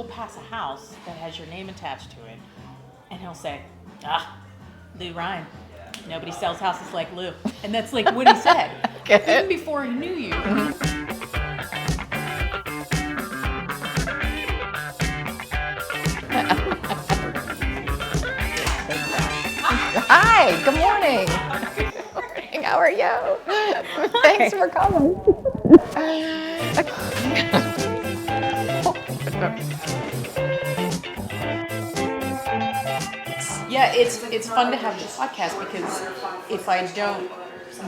we'll pass a house that has your name attached to it, and he'll say, Lou Ryan. Nobody sells houses like Lou. And that's like what he said. Even before he knew you. Hi, good morning. How are you? Thanks for coming. Yeah, it's fun to have this podcast because if I don't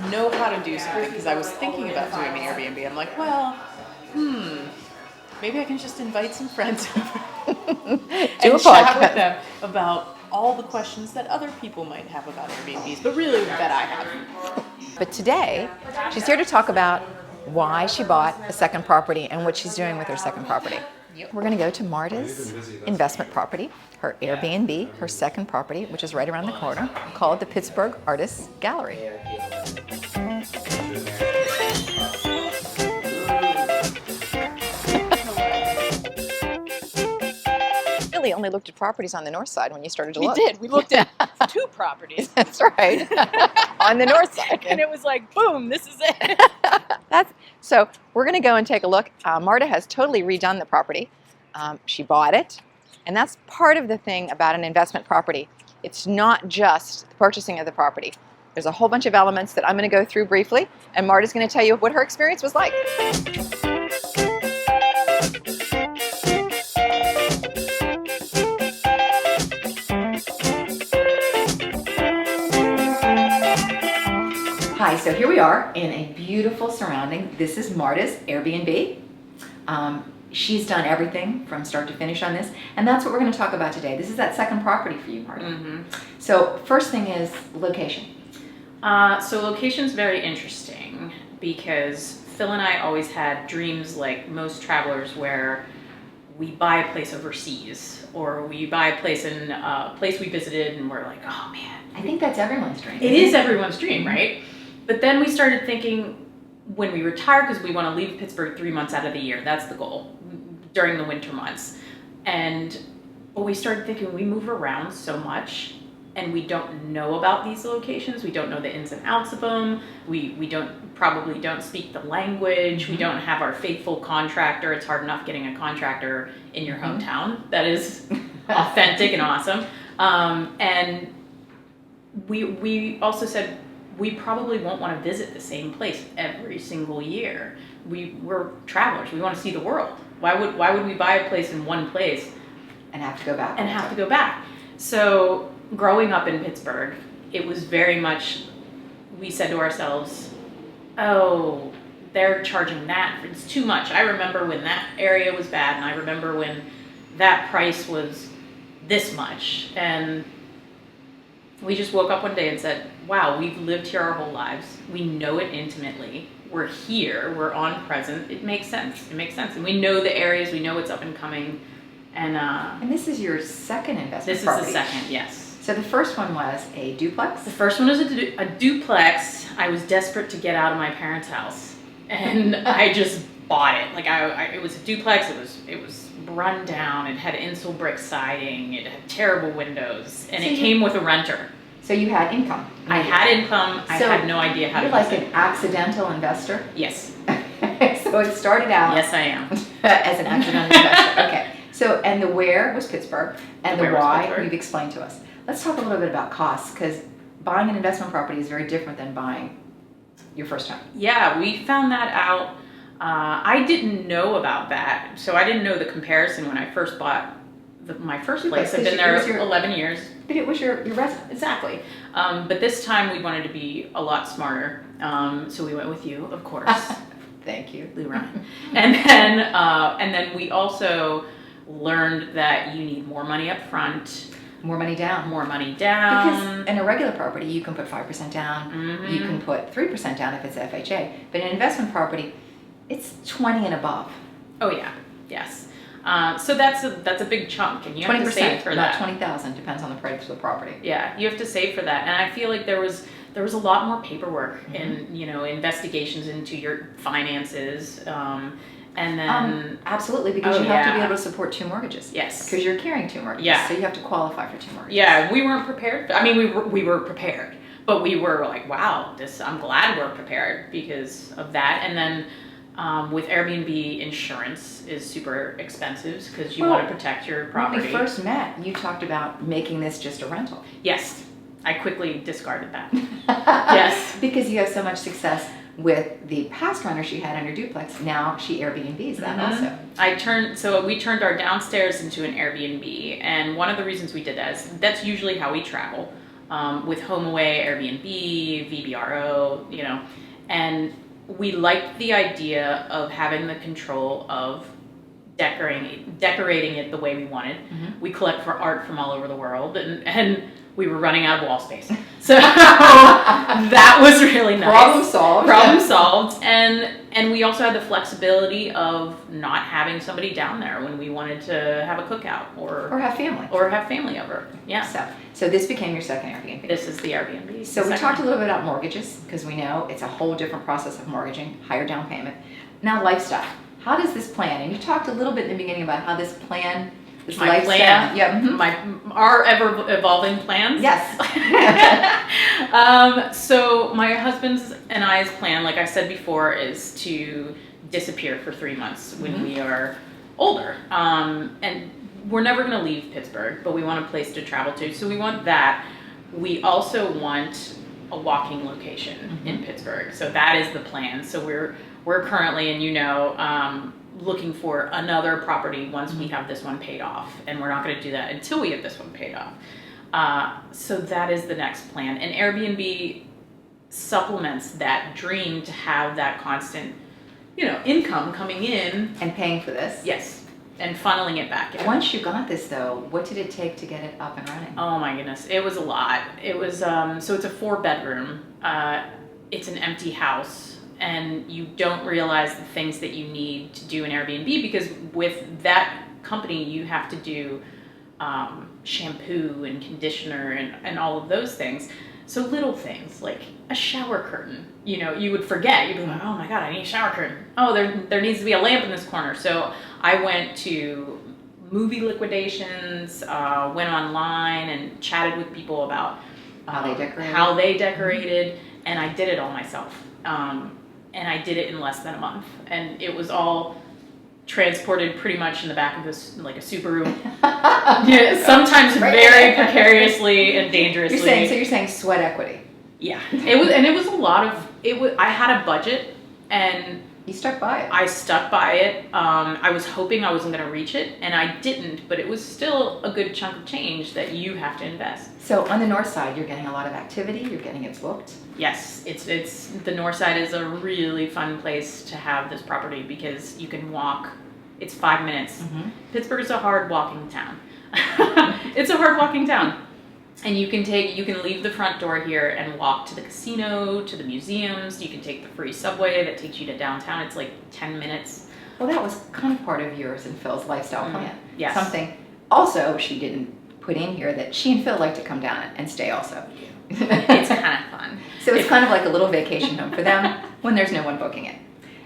know how to do something, because I was thinking about doing an Airbnb, I'm like, well, maybe I can just invite some friends over and chat with them about all the questions that other people might have about Airbnbs, but really that I have. But today, she's here to talk about why she bought a second property and what she's doing with her second property. We're going to go to Marta's investment property, her Airbnb, her second property, which is right around the corner, called the Pittsburgh Artists Gallery. Really only looked at properties on the north side when you started to look. We did. We looked at 2 properties. That's right. On the north side. And it was like, boom, this is it. So we're going to go and take a look. Marta has totally redone the property. She bought it. And that's part of the thing about an investment property. It's not just the purchasing of the property. There's a whole bunch of elements that I'm going to go through briefly. And Marta's going to tell you what her experience was like. Hi, so here we are in a beautiful surrounding. This is Marta's Airbnb. She's done everything from start to finish on this, and that's what we're going to talk about today. This is that second property for you, Marta. Mm-hmm. So first thing is location. So location's very interesting because Phil and I always had dreams like most travelers where we buy a place overseas or we buy a place in a place we visited and we're like, oh man. I think that's everyone's dream. It is everyone's dream, right? But then we started thinking when we retire, because we want to leave Pittsburgh 3 months out of the year. That's the goal during the winter months. But we started thinking we move around so much and we don't know about these locations. We don't know the ins and outs of them. We probably don't speak the language. We don't have our faithful contractor. It's hard enough getting a contractor in your hometown that is authentic and awesome. And we also said, we probably won't want to visit the same place every single year. We're travelers. We want to see the world. Why would we buy a place in one place and have to go back? And have to go back. So growing up in Pittsburgh, it was very much, we said to ourselves, oh, they're charging that. It's too much. I remember when that area was bad, and I remember when that price was this much. And we just woke up one day and said, wow, we've lived here our whole lives. We know it intimately. We're here. We're on present. It makes sense. It makes sense. And we know the areas. We know what's up and coming. And this is your second investment This property. is the second, yes. So the first one was a duplex? The first one was a duplex. I was desperate to get out of my parents' house. And I just bought it. Like it was a duplex. It was run down. It had insul brick siding. It had terrible windows. And it came with a renter. So you had income. I had income. I had no idea how to use it. You're like an accidental investor? Yes. So it started out. Yes, I am. As an accidental investor. Okay. So, and the where was Pittsburgh, and the why you've explained to us. Let's talk a little bit about costs, because buying an investment property is very different than buying your first home. Yeah, we found that out. I didn't know about that. So I didn't know the comparison when I first bought my first place. I've been there 11 years. But it was your residence. Exactly. But this time we wanted to be a lot smarter. So we went with you, of course. Thank you. Lou Ryan. And then we also learned that you need more money up front. More money down. More money down. Because in a regular property, you can put 5% down. Mm-hmm. You can put 3% down if it's FHA. But in an investment property, it's 20 and above. Oh yeah. Yes. So that's a big chunk, and you have to save for that. About $20,000 depends on the price of the property. Yeah, you have to save for that, and I feel like there was a lot more paperwork and investigations into your finances, And then, Absolutely, because Oh, you have to be yeah. able to support 2 mortgages. yes. Because you're carrying 2 mortgages. Yeah. So you have to qualify for 2 mortgages. Yeah, we weren't prepared. I mean, we were prepared, but we were like, wow, I'm glad we're prepared because of that. And then with Airbnb, insurance is super expensive because you want to protect your property. When we first met, you talked about making this just a rental. Yes, I quickly discarded that. Yes. Because you have so much success with the past renter she had in her duplex. Now she Airbnbs that also. We turned our downstairs into an Airbnb, and one of the reasons we did that is that's usually how we travel, with HomeAway, Airbnb, VBRO, and we liked the idea of having the control of decorating it the way we wanted. Mm-hmm. We collect for art from all over the world, and we were running out of wall space. So that was really nice. Problem solved. And we also had the flexibility of not having somebody down there when we wanted to have a cookout or have family. Or have family over. Yeah. So this became your second Airbnb. This is the Airbnb. So we talked a little bit about mortgages because we know it's a whole different process of mortgaging, higher down payment. Now lifestyle. How does this plan? And you talked a little bit in the beginning about how this lifestyle. Plan. Yeah. Mm-hmm. Our ever evolving plans. Yes. So my husband's and I's plan, like I said before, is to disappear for 3 months when we are older. And we're never going to leave Pittsburgh, but we want a place to travel to. So we want that. We also want a walking location in Pittsburgh. So that is the plan. So we're currently, and looking for another property once we have this one paid off, and we're not going to do that until we have this one paid off. So that is the next plan, and Airbnb supplements that dream to have that constant, income coming in And paying for this. Yes, and funneling it back in. Once you got this though, what did it take to get it up and running? Oh my goodness, it was a lot. It was so it's a 4-bedroom. It's an empty house. And you don't realize the things that you need to do an Airbnb because with that company, you have to do shampoo and conditioner and all of those things. So little things like a shower curtain, you would forget. You'd be like, oh my God, I need a shower curtain. Oh, there needs to be a lamp in this corner. So I went to movie liquidations, went online and chatted with people about how they decorated, and I did it all myself. And I did it in less than a month, and it was all transported pretty much in the back of this, like a Subaru. Yeah, sometimes very precariously and dangerously. You're saying sweat equity. Yeah, it was a lot of it. I had a budget, and you stuck by it. I stuck by it. I was hoping I wasn't going to reach it, and I didn't, but it was still a good chunk of change that you have to invest. So on the north side, you're getting a lot of activity. You're getting it booked. Yes, it's the north side is a really fun place to have this property because you can walk. It's 5 minutes. Pittsburgh is a hard walking town. It's a hard walking town. And you can leave the front door here and walk to the casino, to the museums. You can take the free subway that takes you to downtown. It's like 10 minutes. Well, that was kind of part of yours and Phil's lifestyle plan. Yes. Something also she didn't put in here that she and Phil like to come down and stay also. It's kind of fun. So it's kind of like a little vacation home for them when there's no one booking it.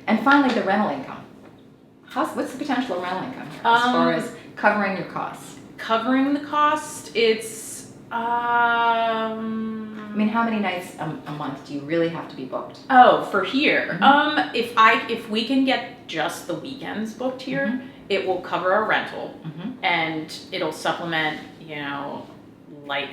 And finally, the rental income. What's the potential of rental income as far as covering your costs? Covering the cost, it's I mean, how many nights a month do you really have to be booked? Oh, for here. If we can get just the weekends booked here, it will cover our rental, and it'll supplement, light,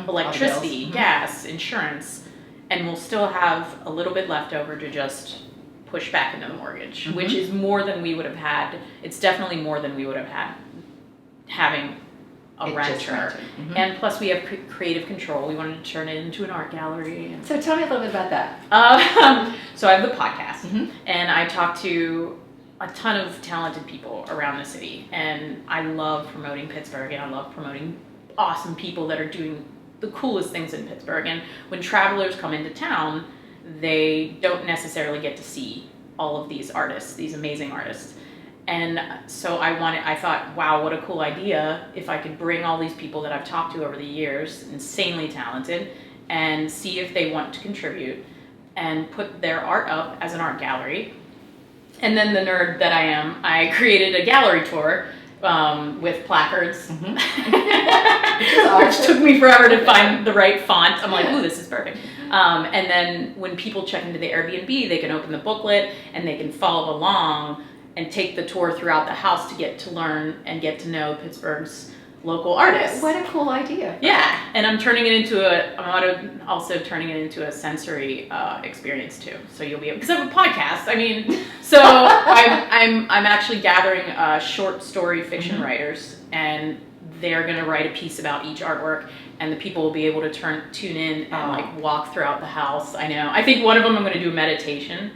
electricity, gas, insurance, and we'll still have a little bit left over to just push back into the mortgage, which is more than we would have had. It's definitely more than we would have had having a renter. And plus we have creative control. We wanted to turn it into an art gallery. So tell me a little bit about that. So I have the podcast, and I talk to a ton of talented people around the city, and I love promoting Pittsburgh, and I love promoting awesome people that are doing the coolest things in Pittsburgh. And when travelers come into town, they don't necessarily get to see all of these artists, these amazing artists. And so I thought, wow, what a cool idea if I could bring all these people that I've talked to over the years, insanely talented, and see if they want to contribute and put their art up as an art gallery. And then the nerd that I am, I created a gallery tour with placards, which took me forever to find the right font. I'm like, ooh, this is perfect. And then when people check into the Airbnb, they can open the booklet and they can follow along and take the tour throughout the house to get to learn and get to know Pittsburgh's local artists. What a cool idea. Yeah, and I'm also turning it into a sensory experience too. So you'll be able, because I have a podcast. I mean, so I'm actually gathering short story fiction writers, and they're going to write a piece about each artwork, and the people will be able to tune in and like walk throughout the house. I know. I think one of them I'm going to do a meditation,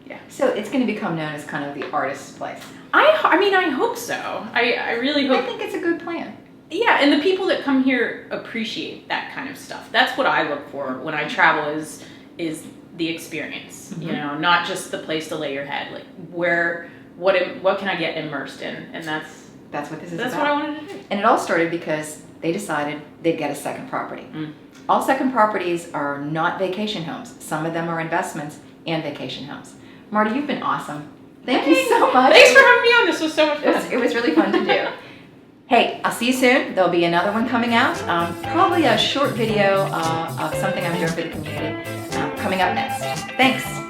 yeah. So it's going to become known as kind of the artist's place. I mean, I hope so. I really hope. I think it's a good plan. Yeah, and the people that come here appreciate that kind of stuff. That's what I look for when I travel is the experience. You know, not just the place to lay your head. Like what can I get immersed in? And that's what this is that's about. what I wanted to do. And it all started because they decided they'd get a second property. All second properties are not vacation homes. Some of them are investments and vacation homes. Marty, you've been awesome. Thank you so much. Thanks for having me on. This was so much fun. It was really fun to do. Hey, I'll see you soon. There'll be another one coming out. Probably a short video of something I'm doing for the community coming up next. Thanks.